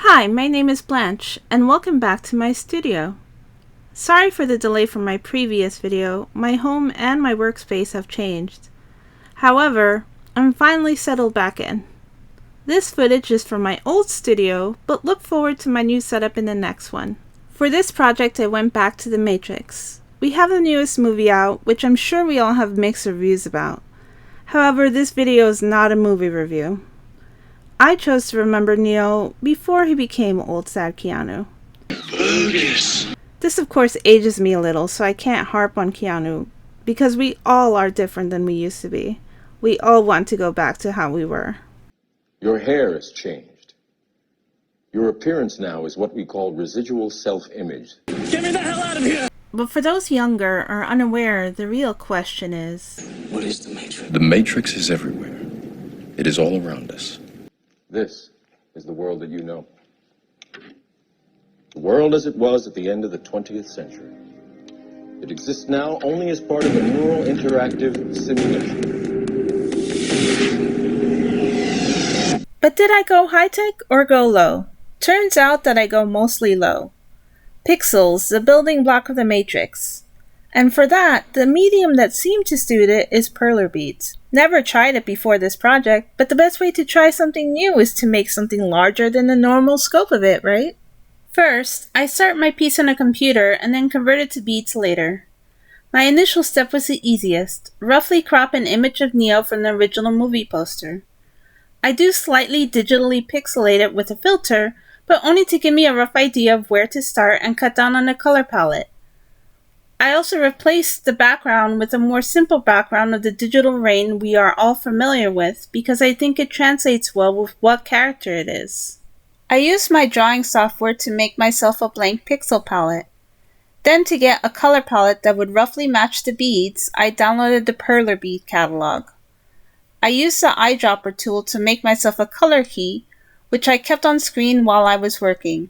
Hi, my name is Blanche, and welcome back to my studio. Sorry for the delay from my previous video. My home and my workspace have changed. However, I'm finally settled back in. This footage is from my old studio, but look forward to my new setup in the next one. For this project, I went back to The Matrix. We have the newest movie out, which I'm sure we all have mixed reviews about. However, this video is not a movie review. I chose to remember Neo before he became old sad Keanu. Bogus. This of course ages me a little, so I can't harp on Keanu, because we all are different than we used to be. We all want to go back to how we were. Your hair has changed. Your appearance now is what we call residual self-image. Get me the hell out of here! But for those younger or unaware, the real question is... What is the Matrix? The Matrix is everywhere. It is all around us. This is the world that you know. The world as it was at the end of the 20th century. It exists now only as part of a neural interactive simulation. But did I go high-tech or go low? Turns out that I go mostly low. Pixels, the building block of the Matrix. And for that, the medium that seemed to suit it is Perler Beads. Never tried it before this project, but the best way to try something new is to make something larger than the normal scope of it, right? First, I start my piece on a computer and then convert it to beads later. My initial step was the easiest, roughly crop an image of Neo from the original movie poster. I do slightly digitally pixelate it with a filter, but only to give me a rough idea of where to start and cut down on the color palette. I also replaced the background with a more simple background of the digital rain we are all familiar with because I think it translates well with what character it is. I used my drawing software to make myself a blank pixel palette. Then to get a color palette that would roughly match the beads, I downloaded the Perler Bead catalog. I used the eyedropper tool to make myself a color key, which I kept on screen while I was working.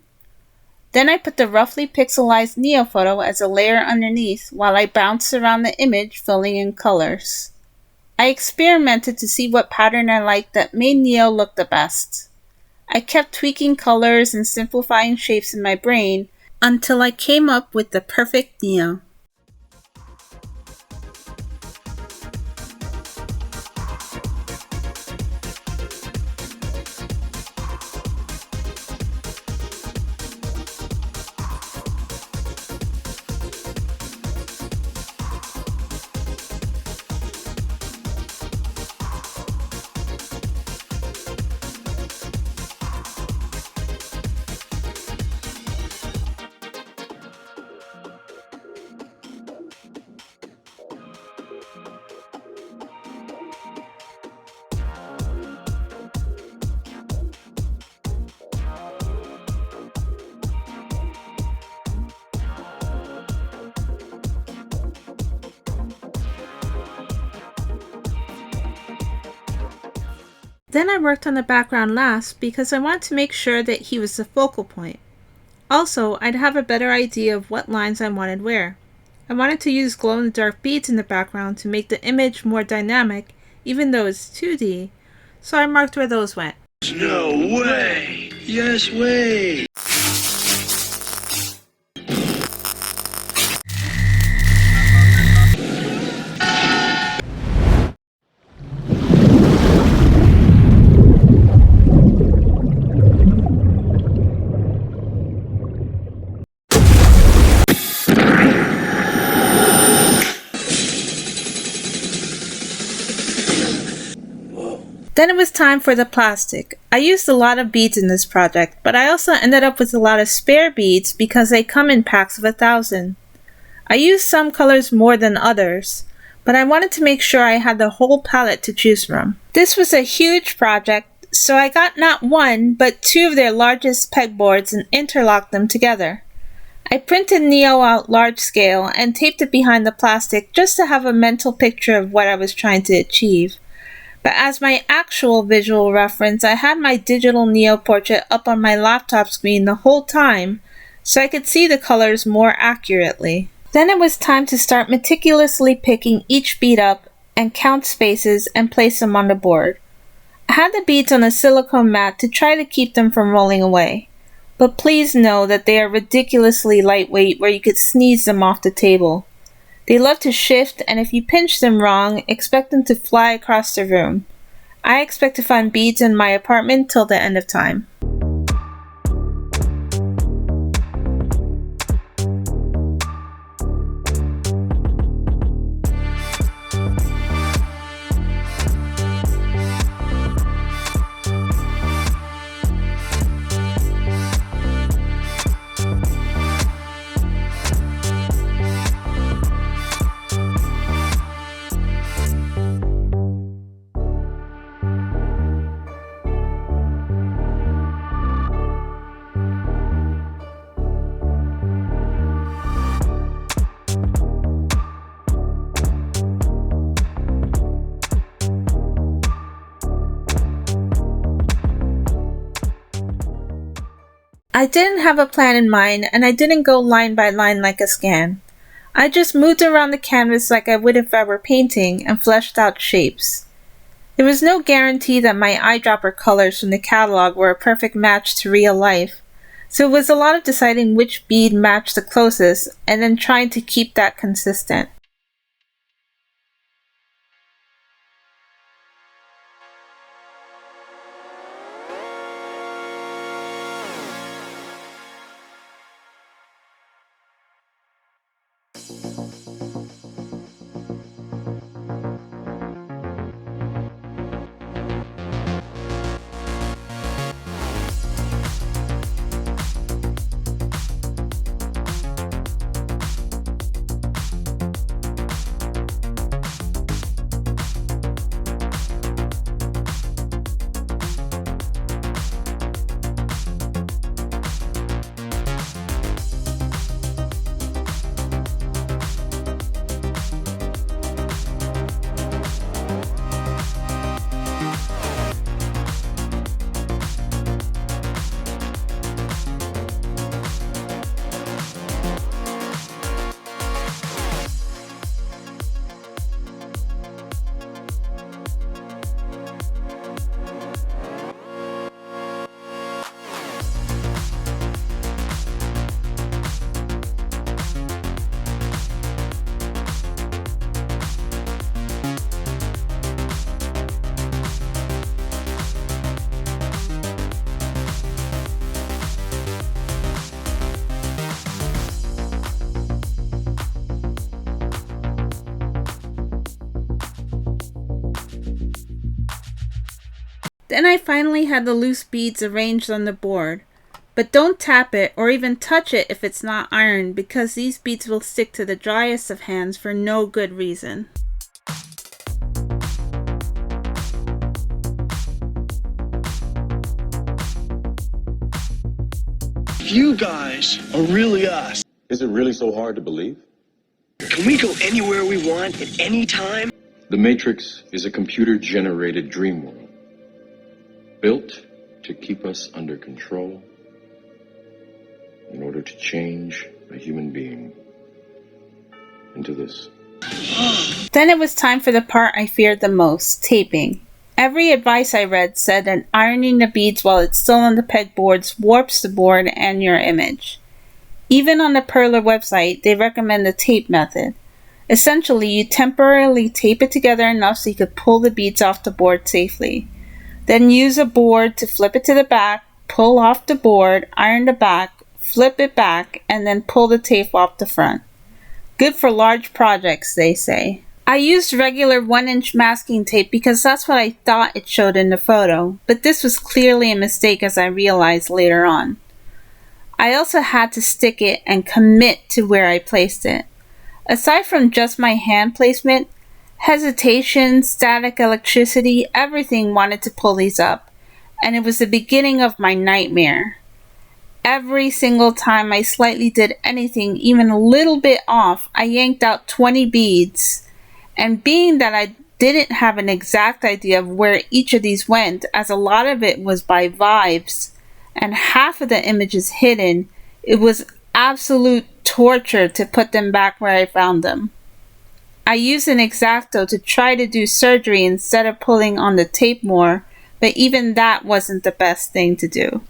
Then I put the roughly pixelized Neo photo as a layer underneath while I bounced around the image filling in colors. I experimented to see what pattern I liked that made Neo look the best. I kept tweaking colors and simplifying shapes in my brain until I came up with the perfect Neo. Then I worked on the background last because I wanted to make sure that he was the focal point. Also, I'd have a better idea of what lines I wanted where. I wanted to use glow-in-the-dark beads in the background to make the image more dynamic, even though it's 2D, so I marked where those went. No way! Yes way! Then it was time for the plastic. I used a lot of beads in this project, but I also ended up with a lot of spare beads because they come in packs of 1,000. I used some colors more than others, but I wanted to make sure I had the whole palette to choose from. This was a huge project, so I got not one, but 2 of their largest pegboards and interlocked them together. I printed Neo out large scale and taped it behind the plastic just to have a mental picture of what I was trying to achieve. But as my actual visual reference, I had my digital Neo portrait up on my laptop screen the whole time, so I could see the colors more accurately. Then it was time to start meticulously picking each bead up and count spaces and place them on the board. I had the beads on a silicone mat to try to keep them from rolling away. But please know that they are ridiculously lightweight where you could sneeze them off the table. They love to shift, and if you pinch them wrong, expect them to fly across the room. I expect to find beads in my apartment till the end of time. I didn't have a plan in mind, and I didn't go line by line like a scan. I just moved around the canvas like I would if I were painting and fleshed out shapes. There was no guarantee that my eyedropper colors from the catalog were a perfect match to real life, so it was a lot of deciding which bead matched the closest and then trying to keep that consistent. Then I finally had the loose beads arranged on the board. But don't tap it or even touch it if it's not ironed, because these beads will stick to the driest of hands for no good reason. You guys are really us. Is it really so hard to believe? Can we go anywhere we want at any time? The Matrix is a computer-generated dream world, built to keep us under control in order to change a human being into this. Then it was time for the part I feared the most, taping. Every advice I read said that ironing the beads while it's still on the pegboards warps the board and your image. Even on the Perler website, they recommend the tape method. Essentially, you temporarily tape it together enough so you could pull the beads off the board safely. Then use a board to flip it to the back, pull off the board, iron the back, flip it back, and then pull the tape off the front. Good for large projects, they say. I used regular 1-inch masking tape because that's what I thought it showed in the photo, but this was clearly a mistake as I realized later on. I also had to stick it and commit to where I placed it. Aside from just my hand placement, hesitation, static electricity, everything wanted to pull these up, and it was the beginning of my nightmare. Every single time I slightly did anything even a little bit off, I yanked out 20 beads. And being that I didn't have an exact idea of where each of these went, as a lot of it was by vibes, and half of the image is hidden, it was absolute torture to put them back where I found them. I used an X-Acto to try to do surgery instead of pulling on the tape more, but even that wasn't the best thing to do.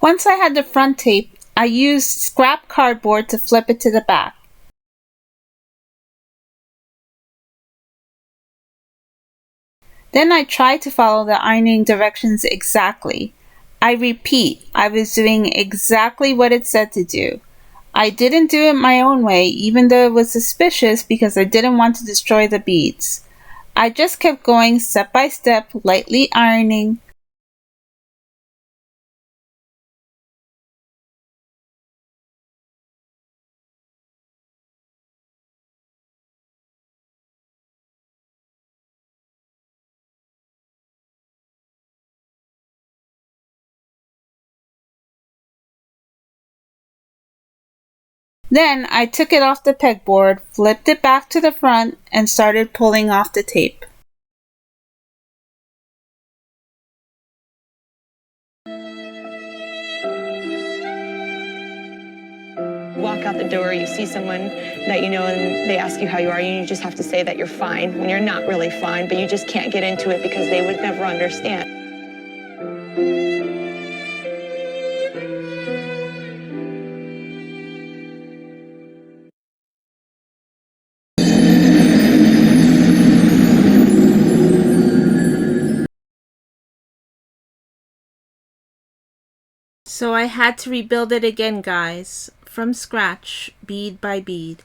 Once I had the front tape, I used scrap cardboard to flip it to the back. Then I tried to follow the ironing directions exactly. I repeat, I was doing exactly what it said to do. I didn't do it my own way, even though it was suspicious because I didn't want to destroy the beads. I just kept going step by step, lightly ironing. Then I took it off the pegboard, flipped it back to the front, and started pulling off the tape. Walk out the door, you see someone that you know and they ask you how you are, and you just have to say that you're fine when you're not really fine, but you just can't get into it because they would never understand. So I had to rebuild it again, guys, from scratch, bead by bead.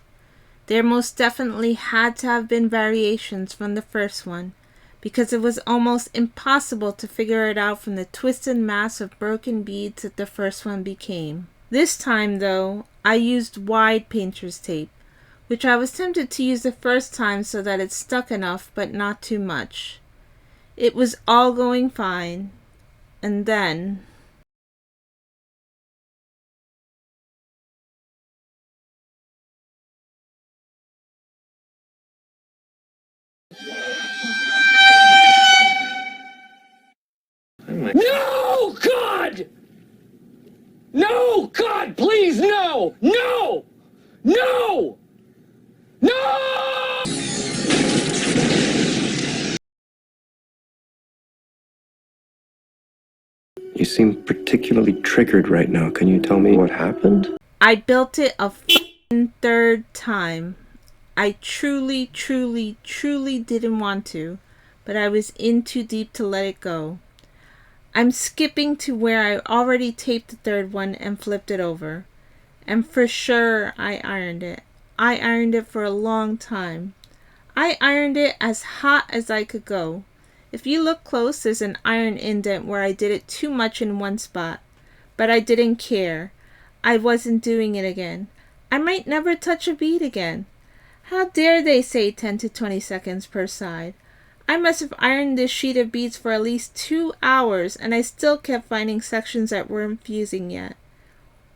There most definitely had to have been variations from the first one, because it was almost impossible to figure it out from the twisted mass of broken beads that the first one became. This time, though, I used wide painter's tape, which I was tempted to use the first time so that it stuck enough, but not too much. It was all going fine, and then... No, God! No, God, please, no! No! No! No! You seem particularly triggered right now. Can you tell me what happened? I built it a third time. I truly didn't want to, but I was in too deep to let it go. I'm skipping to where I already taped the third one and flipped it over. And for sure, I ironed it. I ironed it for a long time. I ironed it as hot as I could go. If you look close, there's an iron indent where I did it too much in one spot. But I didn't care. I wasn't doing it again. I might never touch a bead again. How dare they say 10 to 20 seconds per side? I must have ironed this sheet of beads for at least 2 hours, and I still kept finding sections that weren't fusing yet.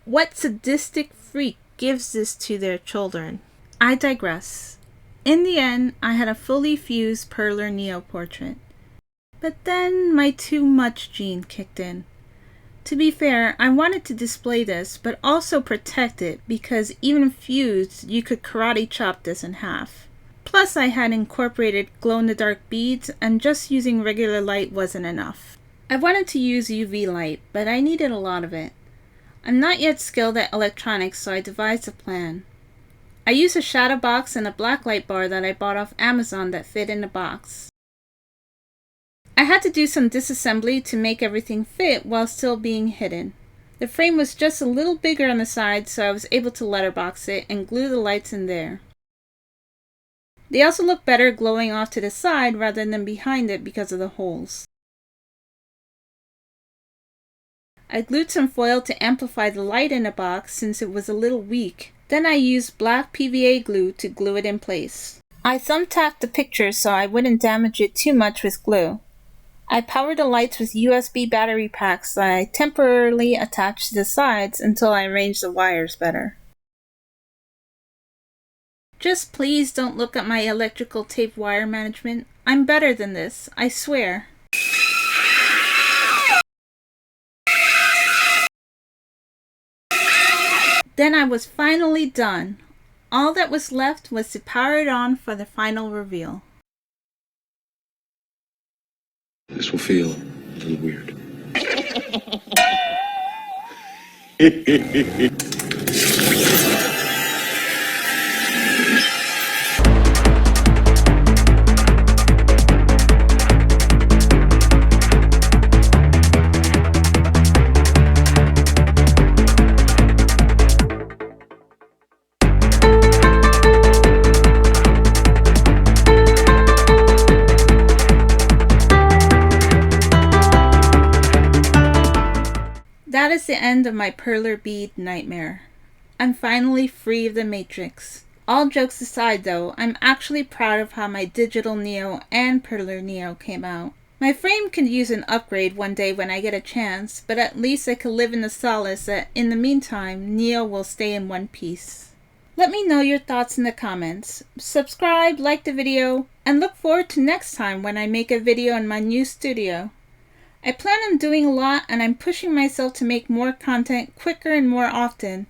What sadistic freak gives this to their children? I digress. In the end, I had a fully fused Perler Neo portrait. But then my too much gene kicked in. To be fair, I wanted to display this, but also protect it, because even fused, you could karate chop this in half. Plus, I had incorporated glow-in-the-dark beads, and just using regular light wasn't enough. I wanted to use UV light, but I needed a lot of it. I'm not yet skilled at electronics, so I devised a plan. I used a shadow box and a black light bar that I bought off Amazon that fit in the box. I had to do some disassembly to make everything fit while still being hidden. The frame was just a little bigger on the side, so I was able to letterbox it and glue the lights in there. They also look better glowing off to the side rather than behind it because of the holes. I glued some foil to amplify the light in the box since it was a little weak. Then I used black PVA glue to glue it in place. I thumbtacked the picture so I wouldn't damage it too much with glue. I powered the lights with USB battery packs that I temporarily attached to the sides until I arranged the wires better. Just please don't look at my electrical tape wire management. I'm better than this, I swear. Then I was finally done. All that was left was to power it on for the final reveal. This will feel a little weird. That is the end of my Perler Bead nightmare. I'm finally free of the Matrix. All jokes aside though, I'm actually proud of how my digital Neo and Perler Neo came out. My frame could use an upgrade one day when I get a chance, but at least I could live in the solace that in the meantime, Neo will stay in one piece. Let me know your thoughts in the comments. Subscribe, like the video, and look forward to next time when I make a video in my new studio. I plan on doing a lot and I'm pushing myself to make more content quicker and more often,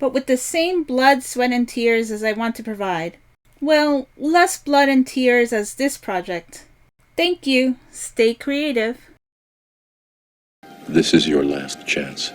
but with the same blood, sweat, and tears as I want to provide. Well, less blood and tears as this project. Thank you. Stay creative. This is your last chance.